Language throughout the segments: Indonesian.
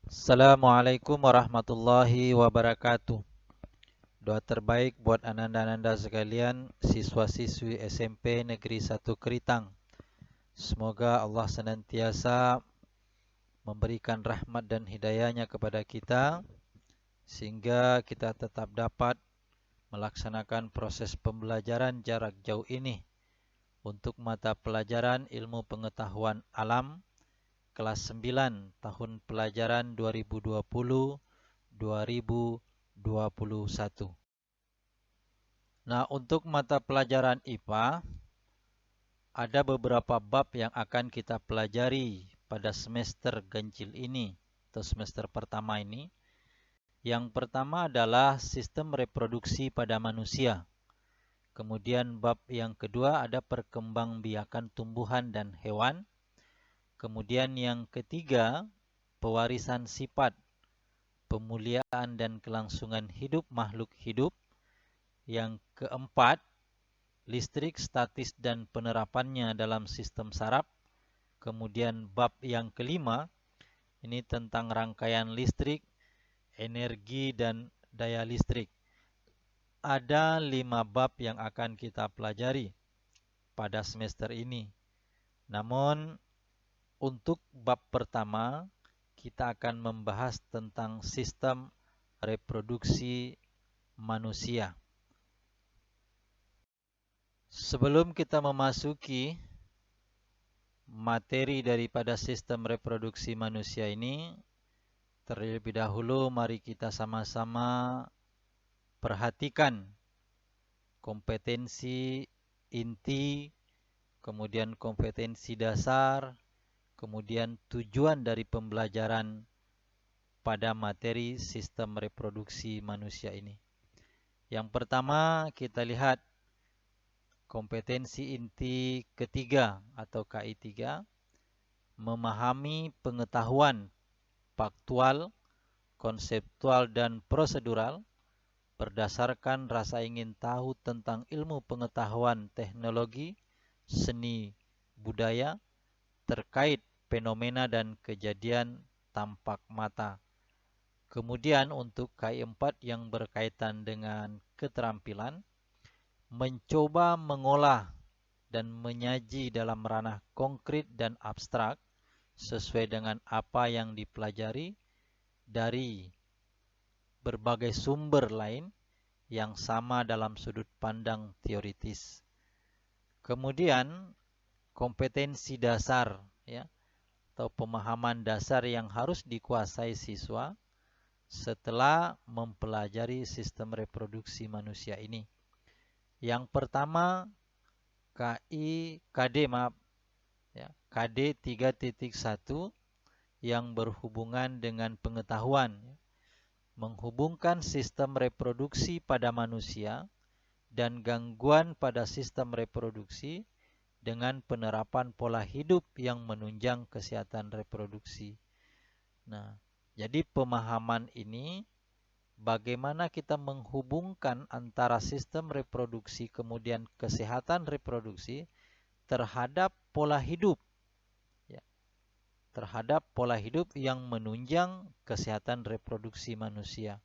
Assalamualaikum warahmatullahi wabarakatuh. Doa terbaik buat ananda-ananda sekalian, siswa-siswi SMP Negeri 1 Keritang. Semoga Allah senantiasa memberikan rahmat dan hidayahnya kepada kita, sehingga kita tetap dapat melaksanakan proses pembelajaran jarak jauh ini untuk mata pelajaran ilmu pengetahuan alam kelas 9 tahun pelajaran 2020-2021. Nah, untuk mata pelajaran IPA, ada beberapa bab yang akan kita pelajari pada semester ganjil ini, atau semester pertama ini. Yang pertama adalah sistem reproduksi pada manusia. Kemudian bab yang kedua ada perkembangbiakan tumbuhan dan hewan. Kemudian yang ketiga, pewarisan sifat, pemuliaan dan kelangsungan hidup makhluk hidup. Yang keempat, listrik statis dan penerapannya dalam sistem saraf. Kemudian bab yang kelima, ini tentang rangkaian listrik, energi dan daya listrik. Ada 5 bab yang akan kita pelajari pada semester ini. Namun untuk bab pertama, kita akan membahas tentang sistem reproduksi manusia. Sebelum kita memasuki materi daripada sistem reproduksi manusia ini, terlebih dahulu mari kita sama-sama perhatikan kompetensi inti, kemudian kompetensi dasar, kemudian tujuan dari pembelajaran pada materi sistem reproduksi manusia ini. Yang pertama, kita lihat kompetensi inti ketiga atau KI3, memahami pengetahuan faktual, konseptual dan prosedural berdasarkan rasa ingin tahu tentang ilmu pengetahuan teknologi, seni, budaya terkait fenomena dan kejadian tampak mata. Kemudian untuk KI4 yang berkaitan dengan keterampilan, mencoba mengolah dan menyaji dalam ranah konkret dan abstrak sesuai dengan apa yang dipelajari dari berbagai sumber lain yang sama dalam sudut pandang teoritis. Kemudian kompetensi dasar, ya, atau pemahaman dasar yang harus dikuasai siswa setelah mempelajari sistem reproduksi manusia ini. Yang pertama, KD 3.1 yang berhubungan dengan pengetahuan, menghubungkan sistem reproduksi pada manusia dan gangguan pada sistem reproduksi dengan penerapan pola hidup yang menunjang kesehatan reproduksi. Nah, jadi pemahaman ini bagaimana kita menghubungkan antara sistem reproduksi kemudian kesehatan reproduksi terhadap pola hidup, ya, terhadap pola hidup yang menunjang kesehatan reproduksi manusia.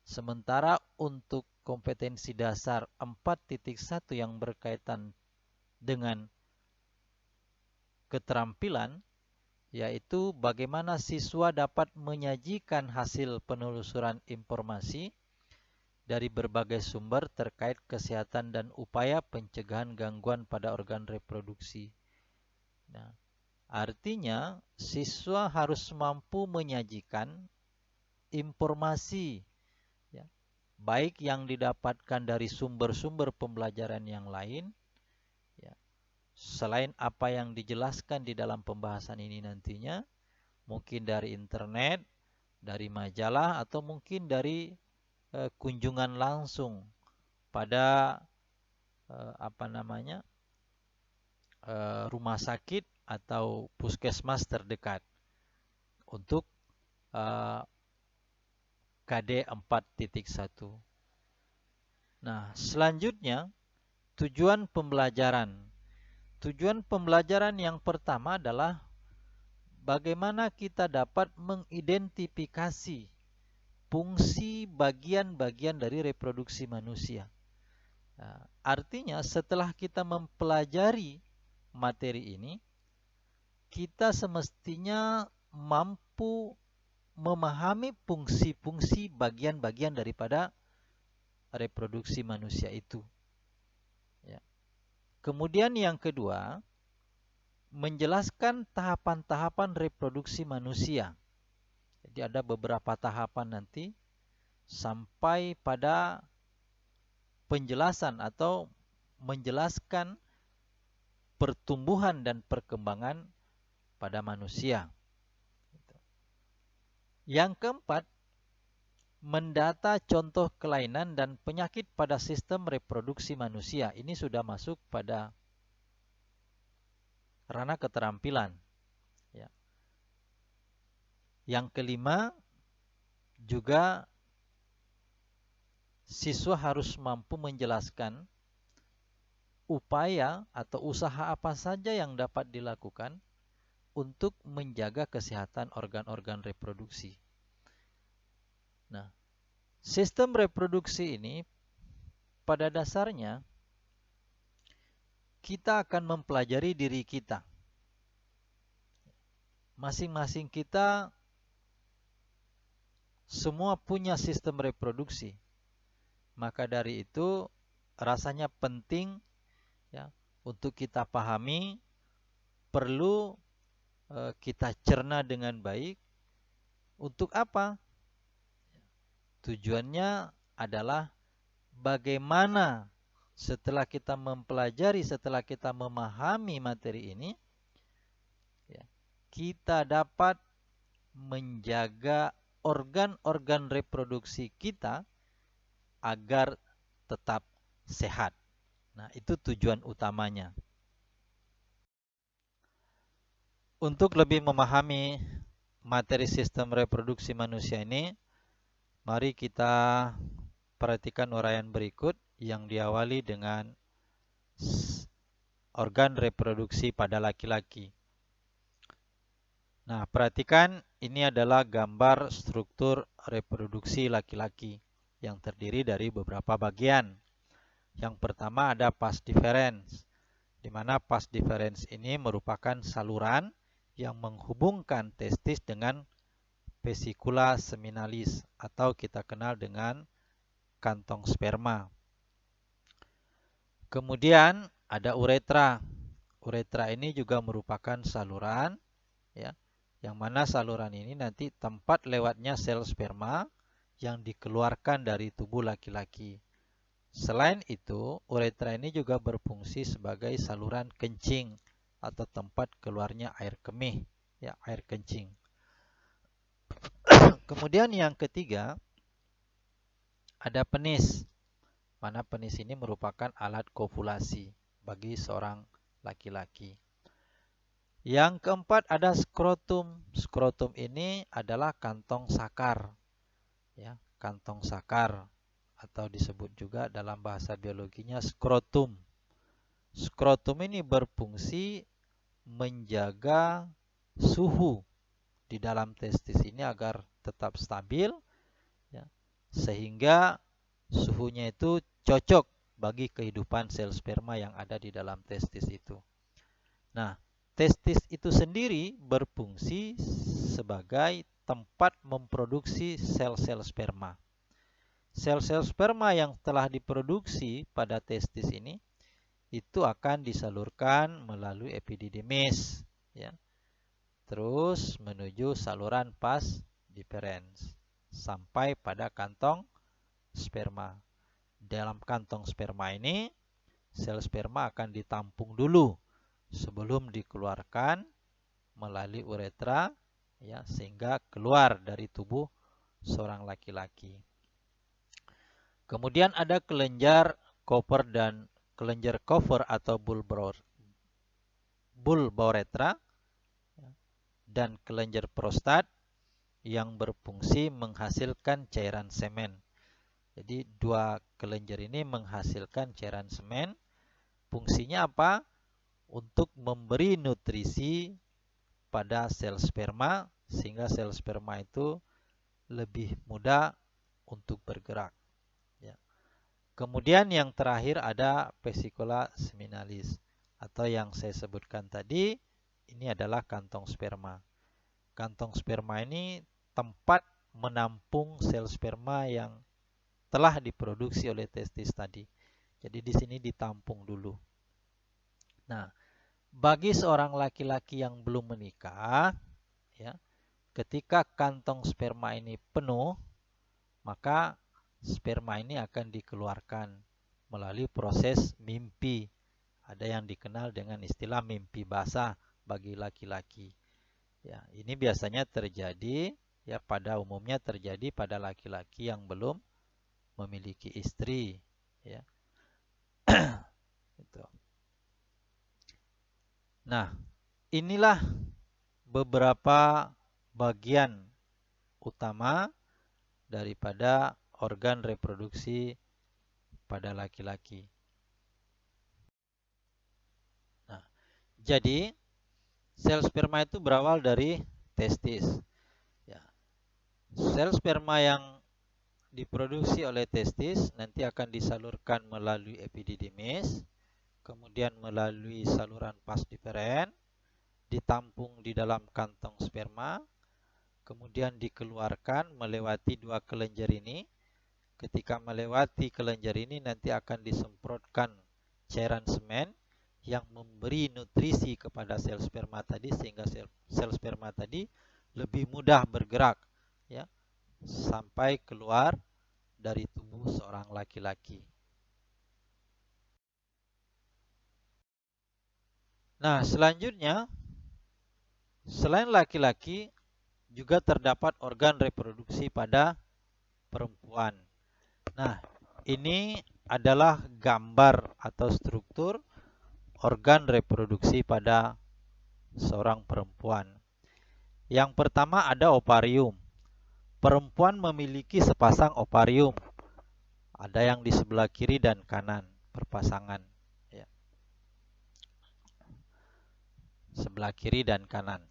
Sementara untuk kompetensi dasar 4.1 yang berkaitan dengan keterampilan, yaitu bagaimana siswa dapat menyajikan hasil penelusuran informasi dari berbagai sumber terkait kesehatan dan upaya pencegahan gangguan pada organ reproduksi. Nah, artinya siswa harus mampu menyajikan informasi, ya, baik yang didapatkan dari sumber-sumber pembelajaran yang lain, ya, selain apa yang dijelaskan di dalam pembahasan ini nantinya, mungkin dari internet, dari majalah, atau mungkin dari kunjungan langsung pada rumah sakit atau puskesmas terdekat untuk KD 4.1. Nah, selanjutnya tujuan pembelajaran. Tujuan pembelajaran yang pertama adalah bagaimana kita dapat mengidentifikasi fungsi bagian-bagian dari reproduksi manusia. Nah, artinya setelah kita mempelajari materi ini, kita semestinya mampu memahami fungsi-fungsi bagian-bagian daripada reproduksi manusia itu. Ya. Kemudian yang kedua, menjelaskan tahapan-tahapan reproduksi manusia. Jadi ada beberapa tahapan nanti sampai pada penjelasan atau menjelaskan pertumbuhan dan perkembangan pada manusia. Yang keempat, mendata contoh kelainan dan penyakit pada sistem reproduksi manusia. Ini sudah masuk pada ranah keterampilan. Ya. Yang kelima, juga siswa harus mampu menjelaskan upaya atau usaha apa saja yang dapat dilakukan untuk menjaga kesehatan organ-organ reproduksi. Nah, sistem reproduksi ini pada dasarnya kita akan mempelajari diri kita. Masing-masing kita semua punya sistem reproduksi. Maka dari itu rasanya penting ya untuk kita pahami, perlu kita cerna dengan baik. Untuk apa? Tujuannya adalah bagaimana setelah kita mempelajari, setelah kita memahami materi ini, ya, kita dapat menjaga organ-organ reproduksi kita agar tetap sehat. Nah, itu tujuan utamanya. Untuk lebih memahami materi sistem reproduksi manusia ini, mari kita perhatikan uraian berikut yang diawali dengan organ reproduksi pada laki-laki. Nah, perhatikan ini adalah gambar struktur reproduksi laki-laki yang terdiri dari beberapa bagian. Yang pertama ada vas deferens, di mana vas deferens ini merupakan saluran yang menghubungkan testis dengan vesicula seminalis atau kita kenal dengan kantong sperma. Kemudian ada uretra. Uretra ini juga merupakan saluran ya, yang mana saluran ini nanti tempat lewatnya sel sperma yang dikeluarkan dari tubuh laki-laki. Selain itu, uretra ini juga berfungsi sebagai saluran kencing atau tempat keluarnya air kemih, ya, air kencing. Kemudian yang ketiga, ada penis. Mana penis ini merupakan alat kopulasi bagi seorang laki-laki. Yang keempat ada skrotum. Skrotum ini adalah kantong sakar, ya, kantong sakar atau disebut juga dalam bahasa biologinya skrotum. Skrotum ini berfungsi menjaga suhu di dalam testis ini agar tetap stabil, ya, sehingga suhunya itu cocok bagi kehidupan sel sperma yang ada di dalam testis itu. Nah, testis itu sendiri berfungsi sebagai tempat memproduksi sel-sel sperma. Sel-sel sperma yang telah diproduksi pada testis ini itu akan disalurkan melalui epididymis, ya, terus menuju saluran vas deferens sampai pada kantong sperma. Dalam kantong sperma ini, sel sperma akan ditampung dulu sebelum dikeluarkan melalui uretra, ya, sehingga keluar dari tubuh seorang laki-laki. Kemudian ada kelenjar Cooper dan kelenjar Cooper atau bulbauretra dan kelenjar prostat yang berfungsi menghasilkan cairan semen. Jadi dua kelenjar ini menghasilkan cairan semen. Fungsinya apa? Untuk memberi nutrisi pada sel sperma sehingga sel sperma itu lebih mudah untuk bergerak. Ya. Kemudian yang terakhir ada vesicula seminalis atau yang saya sebutkan tadi, ini adalah kantong sperma. Kantong sperma ini tempat menampung sel sperma yang telah diproduksi oleh testis tadi. Jadi di sini ditampung dulu. Nah, bagi seorang laki-laki yang belum menikah, ya, ketika kantong sperma ini penuh, maka sperma ini akan dikeluarkan melalui proses mimpi. Ada yang dikenal dengan istilah mimpi basah bagi laki-laki. Ya, ini biasanya terjadi, ya, pada umumnya terjadi pada laki-laki yang belum memiliki istri, ya. Gitu. Nah, inilah beberapa bagian utama daripada organ reproduksi pada laki-laki. Nah, jadi sel sperma itu berawal dari testis. Ya. Sel sperma yang diproduksi oleh testis nanti akan disalurkan melalui epididymis, kemudian melalui saluran vas deferens, ditampung di dalam kantong sperma, kemudian dikeluarkan melewati dua kelenjar ini. Ketika melewati kelenjar ini nanti akan disemprotkan cairan semen yang memberi nutrisi kepada sel sperma tadi sehingga sel sperma tadi lebih mudah bergerak, ya, sampai keluar dari tubuh seorang laki-laki. Nah, selanjutnya selain laki-laki juga terdapat organ reproduksi pada perempuan. Nah, ini adalah gambar atau struktur organ reproduksi pada seorang perempuan. Yang pertama ada ovarium. Perempuan memiliki sepasang ovarium. Ada yang di sebelah kiri dan kanan berpasangan. Ya. Sebelah kiri dan kanan.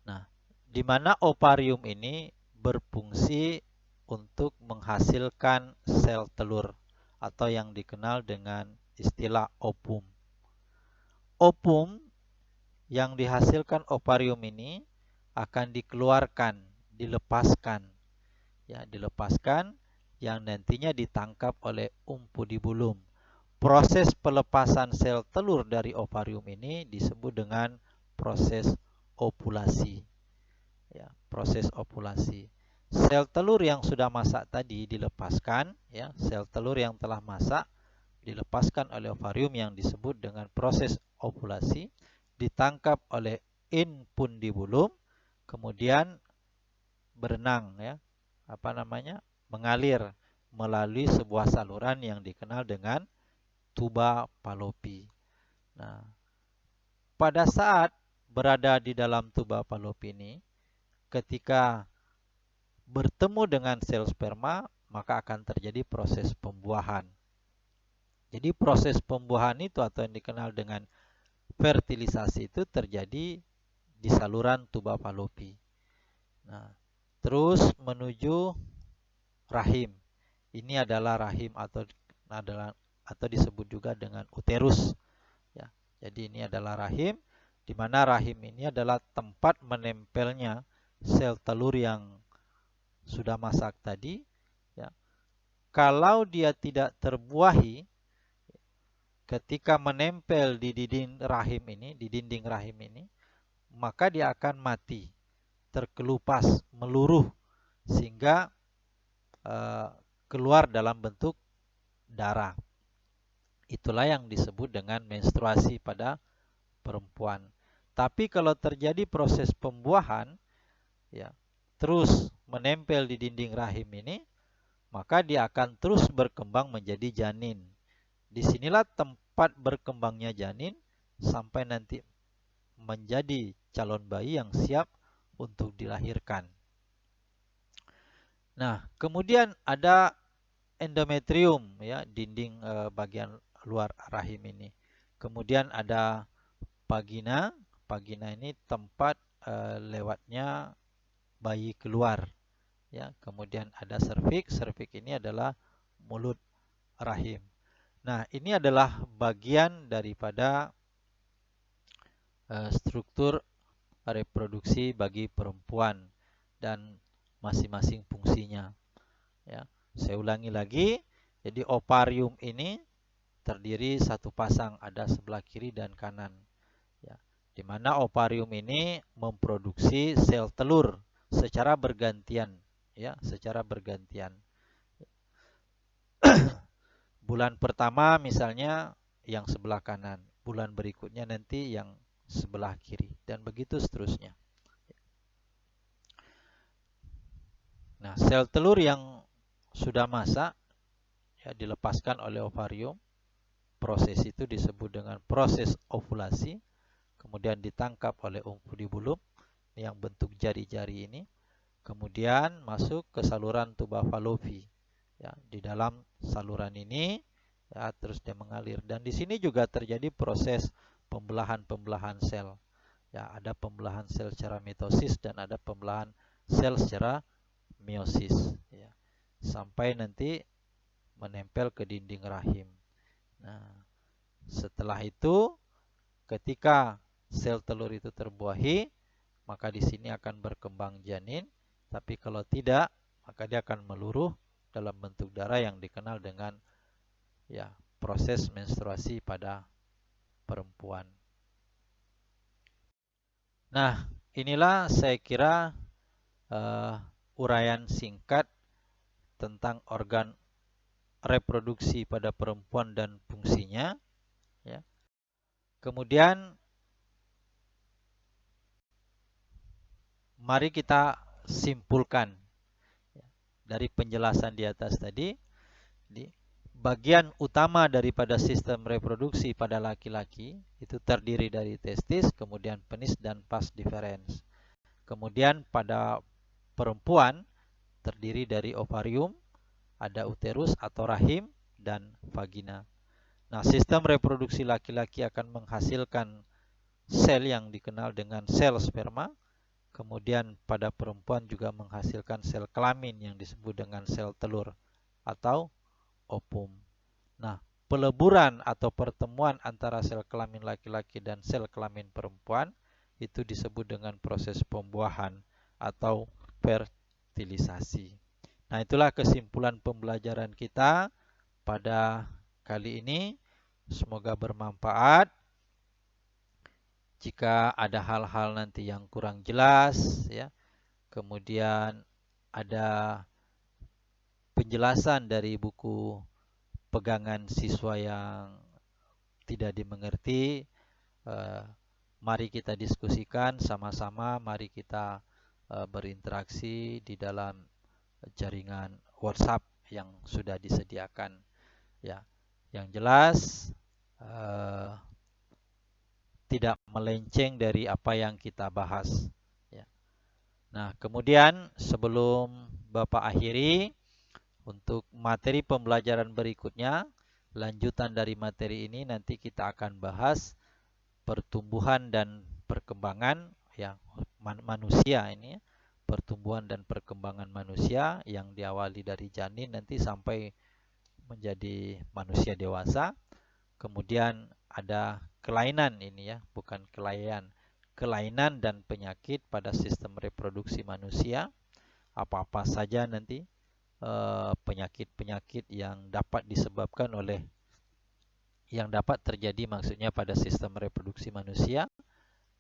Nah, di mana ovarium ini berfungsi untuk menghasilkan sel telur atau yang dikenal dengan istilah ovum. Ovum yang dihasilkan ovarium ini akan dikeluarkan, dilepaskan. Ya, dilepaskan yang nantinya ditangkap oleh umpudibulum. Proses pelepasan sel telur dari ovarium ini disebut dengan proses ovulasi. Ya, proses ovulasi. Sel telur yang sudah masak tadi dilepaskan, ya, sel telur yang telah masak dilepaskan oleh ovarium yang disebut dengan proses ovulasi, ditangkap oleh infundibulum, kemudian berenang, ya, mengalir melalui sebuah saluran yang dikenal dengan tuba Fallopi. Nah, pada saat berada di dalam tuba Fallopi ini, ketika bertemu dengan sel sperma, maka akan terjadi proses pembuahan. Jadi proses pembuahan itu atau yang dikenal dengan fertilisasi itu terjadi di saluran tuba Fallopi. Nah, terus menuju rahim. Ini adalah rahim atau disebut juga dengan uterus. Ya, jadi ini adalah rahim, di mana rahim ini adalah tempat menempelnya sel telur yang sudah masak tadi. Ya. Kalau dia tidak terbuahi, ketika menempel di dinding rahim ini, maka dia akan mati, terkelupas, meluruh, sehingga keluar dalam bentuk darah. Itulah yang disebut dengan menstruasi pada perempuan. Tapi kalau terjadi proses pembuahan, ya, terus menempel di dinding rahim ini, maka dia akan terus berkembang menjadi janin. Disinilah tempat berkembangnya janin sampai nanti menjadi calon bayi yang siap untuk dilahirkan. Nah, kemudian ada endometrium, ya, dinding bagian luar rahim ini. Kemudian ada vagina. vagina ini tempat lewatnya bayi keluar. Ya, kemudian ada serviks. Serviks ini adalah mulut rahim. Nah, ini adalah bagian daripada struktur reproduksi bagi perempuan dan masing-masing fungsinya. Ya, saya ulangi lagi. Jadi ovarium ini terdiri satu pasang, ada sebelah kiri dan kanan. Ya, di mana ovarium ini memproduksi sel telur secara bergantian. Ya, secara bergantian. Bulan pertama misalnya yang sebelah kanan, bulan berikutnya nanti yang sebelah kiri, dan begitu seterusnya. Nah, sel telur yang sudah masak ya dilepaskan oleh ovarium. Proses itu disebut dengan proses ovulasi. Kemudian ditangkap oleh ovidibulum yang bentuk jari-jari ini. Kemudian masuk ke saluran tuba Fallopi. Ya, di dalam saluran ini ya, terus dia mengalir. Dan di sini juga terjadi proses pembelahan sel. Ya, ada pembelahan sel secara mitosis dan ada pembelahan sel secara meiosis. Ya, sampai nanti menempel ke dinding rahim. Nah, setelah itu ketika sel telur itu terbuahi, maka di sini akan berkembang janin. Tapi kalau tidak, maka dia akan meluruh dalam bentuk darah yang dikenal dengan ya proses menstruasi pada perempuan. Nah, inilah saya kira uraian singkat tentang organ reproduksi pada perempuan dan fungsinya. Ya. Kemudian mari kita simpulkan dari penjelasan di atas tadi. Di bagian utama daripada sistem reproduksi pada laki-laki itu terdiri dari testis, kemudian penis dan vas deferens. Kemudian pada perempuan terdiri dari ovarium, ada uterus atau rahim, dan vagina. Nah, sistem reproduksi laki-laki akan menghasilkan sel yang dikenal dengan sel sperma. Kemudian pada perempuan juga menghasilkan sel kelamin yang disebut dengan sel telur atau ovum. Nah, peleburan atau pertemuan antara sel kelamin laki-laki dan sel kelamin perempuan itu disebut dengan proses pembuahan atau fertilisasi. Nah, itulah kesimpulan pembelajaran kita pada kali ini. Semoga bermanfaat. Jika ada hal-hal nanti yang kurang jelas, ya, kemudian ada penjelasan dari buku pegangan siswa yang tidak dimengerti, mari kita diskusikan sama-sama, mari kita berinteraksi di dalam jaringan WhatsApp yang sudah disediakan. Ya, yang jelas tidak melenceng dari apa yang kita bahas. Ya. Nah, kemudian sebelum Bapak akhiri, untuk materi pembelajaran berikutnya, lanjutan dari materi ini nanti kita akan bahas pertumbuhan dan perkembangan yang manusia ini, pertumbuhan dan perkembangan manusia yang diawali dari janin nanti sampai menjadi manusia dewasa. Kemudian ada kelainan ini ya, bukan kelainan, kelainan dan penyakit pada sistem reproduksi manusia. Apa-apa saja nanti penyakit-penyakit yang dapat disebabkan oleh yang dapat terjadi maksudnya pada sistem reproduksi manusia.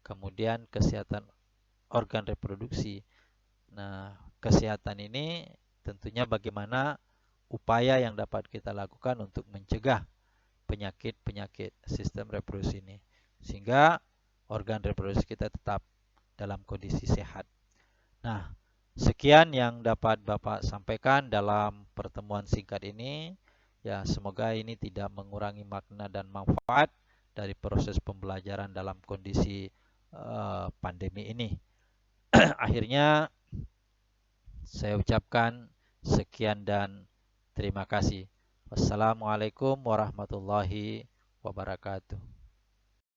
Kemudian kesehatan organ reproduksi. Nah, kesehatan ini tentunya bagaimana upaya yang dapat kita lakukan untuk mencegah penyakit-penyakit sistem reproduksi ini, sehingga organ reproduksi kita tetap dalam kondisi sehat. Nah, sekian yang dapat Bapak sampaikan dalam pertemuan singkat ini. Ya, semoga ini tidak mengurangi makna dan manfaat dari proses pembelajaran dalam kondisi pandemi ini. Akhirnya saya ucapkan sekian dan terima kasih. Wassalamualaikum warahmatullahi wabarakatuh.